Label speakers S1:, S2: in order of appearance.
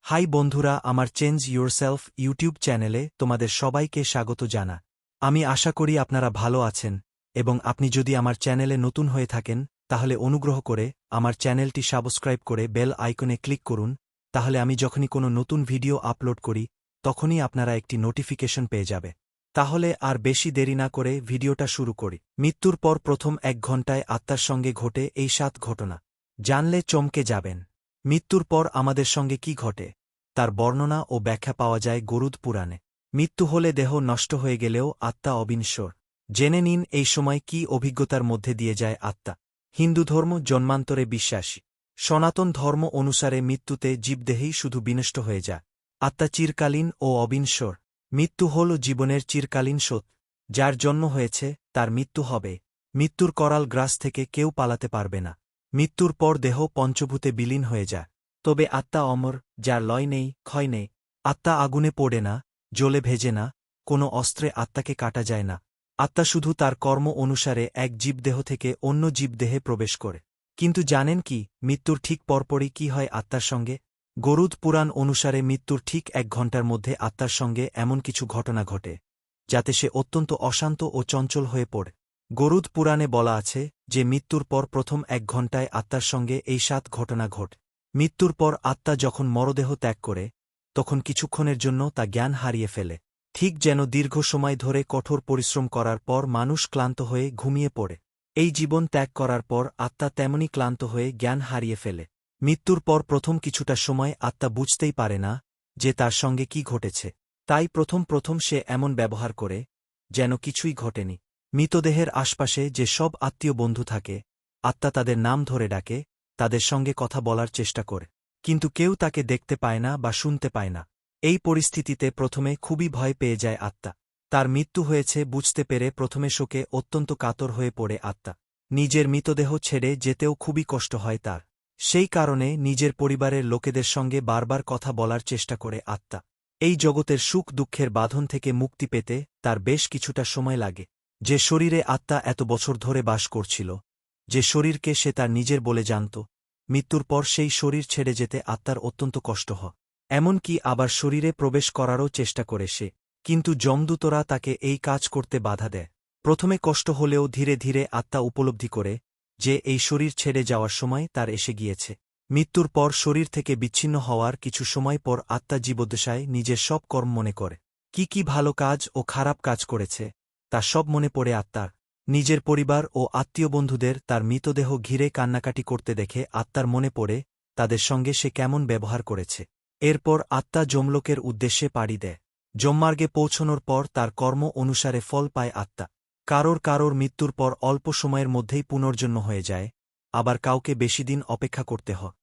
S1: High বন্ধুরা, আমার change yourself YouTube চ্যানেলে তোমাদের সবাইকে স্বাগত জানা। আমি আশা করি আপনারা ভালো আছেন এবং আপনি যদি আমার চ্যানেলে নতুন হয়ে থাকেন তাহলে অনুগ্রহ করে আমার চ্যানেলটি সাবস্ক্রাইব করে বেল আইকনে ক্লিক করুন, তাহলে আমি যখনই কোনো নতুন ভিডিও আপলোড করি তখনই আপনারা একটি নোটিফিকেশন পেয়ে যাবে। তাহলে আর বেশি দেরি না করে ভিডিওটা শুরু করি। মৃত্যুর পর প্রথম 1 ঘণ্টায় আত্মার সঙ্গে ঘটে এই 7 ঘটনা জানলে চমকে যাবেন। মৃত্যুর পর আমাদের সঙ্গে কি ঘটে তার বর্ণনা ও ব্যাখ্যা পাওয়া যায় গরুড পুরাণে। মৃত্যু হলে দেহ নষ্ট হয়ে গেলেও আত্মা অবিনশ্বর। জেনে নিন এই সময় কি অভিজ্ঞতার মধ্যে দিয়ে যায় আত্মা। হিন্দু ধর্ম জন্মান্তরে বিশ্বাসী। সনাতন ধর্ম অনুসারে মৃত্যুতে জীবদেহেই শুধু বিনষ্ট হয়ে যায়, আত্মা চিরকালীন ও অবিনশ্বর। মৃত্যু হল জীবনের চিরকালীন সত্য। যার জন্ম হয়েছে তার মৃত্যু হবে। মৃত্যুর করাল গ্রাস থেকে কেউ পালাতে পারবে না। মৃত্যুর পর দেহ পঞ্চভূতে বিলীন হয়ে যায়। তবে আত্মা অমর, যার লয় নেই, ক্ষয় নেই। আত্মা আগুনে পড়ে না, জ্বলে ভেজে না, কোনো অস্ত্রে আত্মাকে কাটা যায় না। আত্মা শুধু তার কর্ম অনুসারে এক জীবদেহ থেকে অন্য জীবদেহে প্রবেশ করে। কিন্তু জানেন কি, মৃত্যুর ঠিক পরপরই কি হয় আত্মার সঙ্গে? গরুড পুরাণ অনুসারে মৃত্যুর ঠিক 1 ঘণ্টার মধ্যে আত্মার সঙ্গে এমন কিছু ঘটনা ঘটে যাতে সে অত্যন্ত অশান্ত ও চঞ্চল হয়ে পড়ে। গরুড পুরাণে বলা আছে যে মৃত্যুর পর প্রথম 1 ঘণ্টায় আত্মার সঙ্গে এই 7 ঘটনা ঘটে। মৃত্যুর পর আত্মা যখন মরদেহ ত্যাগ করে তখন কিছুক্ষণের জন্য তা জ্ঞান হারিয়ে ফেলে, ঠিক যেন দীর্ঘ সময় ধরে কঠোর পরিশ্রম করার পর মানুষ ক্লান্ত হয়ে ঘুমিয়ে পড়ে। এই জীবন ত্যাগ করার পর আত্মা তেমনি ক্লান্ত হয়ে জ্ঞান হারিয়ে ফেলে। মৃত্যুর পর প্রথম কিছুটা সময় আত্মা বুঝতেই পারে না যে তার সঙ্গে কি ঘটেছে। তাই প্রথম সে এমন ব্যবহার করে যেন কিছুই ঘটেনি। মৃতদেহের আশপাশে যে সব আত্মীয় বন্ধু থাকে আত্মা তাদের নাম ধরে ডাকে, তাদের সঙ্গে কথা বলার চেষ্টা করে, কিন্তু কেউ তাকে দেখতে পায় না বা শুনতে পায় না। এই পরিস্থিতিতে প্রথমে খুবই ভয় পেয়ে যায় আত্মা। তার মৃত্যু হয়েছে বুঝতে পেরে প্রথমে শোকে অত্যন্ত কাতর হয়ে পড়ে আত্মা। নিজের মৃতদেহ ছেড়ে যেতেও খুবই কষ্ট হয় তার। সেই কারণে নিজের পরিবারের লোকেদের সঙ্গে বারবার কথা বলার চেষ্টা করে আত্মা। এই জগতের সুখ দুঃখের বাঁধন থেকে মুক্তি পেতে তার বেশ কিছুটা সময় লাগে। যে শরীরে আত্মা এত বছর ধরে বাস করছিল, যে শরীরকে সে তার নিজের বলে জানত, মৃত্যুর পর সেই শরীর ছেড়ে যেতে আত্মার অত্যন্ত কষ্ট হয়। এমনকি আবার শরীরে প্রবেশ করারও চেষ্টা করে সে, কিন্তু যমদূতরা তাকে এই কাজ করতে বাধা দেয়। প্রথমে কষ্ট হলেও ধীরে ধীরে আত্মা উপলব্ধি করে যে এই শরীর ছেড়ে যাওয়ার সময় তার এসে গিয়েছে। মৃত্যুর পর শরীর থেকে বিচ্ছিন্ন হওয়ার কিছু সময় পর আত্মা জীবদ্দশায় নিজের সব কর্ম মনে করে। কি ভালো কাজ ও খারাপ কাজ করেছে তা সব মনে পড়ে আত্মার। নিজের পরিবার ও আত্মীয় বন্ধুদের তার মৃতদেহ ঘিরে কান্নাকাটি করতে দেখে আত্মার মনে পড়ে তাদের সঙ্গে সে কেমন ব্যবহার করেছে। এরপর আত্মা যমলোকের উদ্দেশ্যে পাড়ি দেয়। যমমার্গে পৌঁছনোর পর তার কর্ম অনুসারে ফল পায় আত্মা। কারোর মৃত্যুর পর অল্প সময়ের মধ্যেই পুনর্জন্ম হয়ে যায়, আবার কাউকে বেশি দিন অপেক্ষা করতে হয়।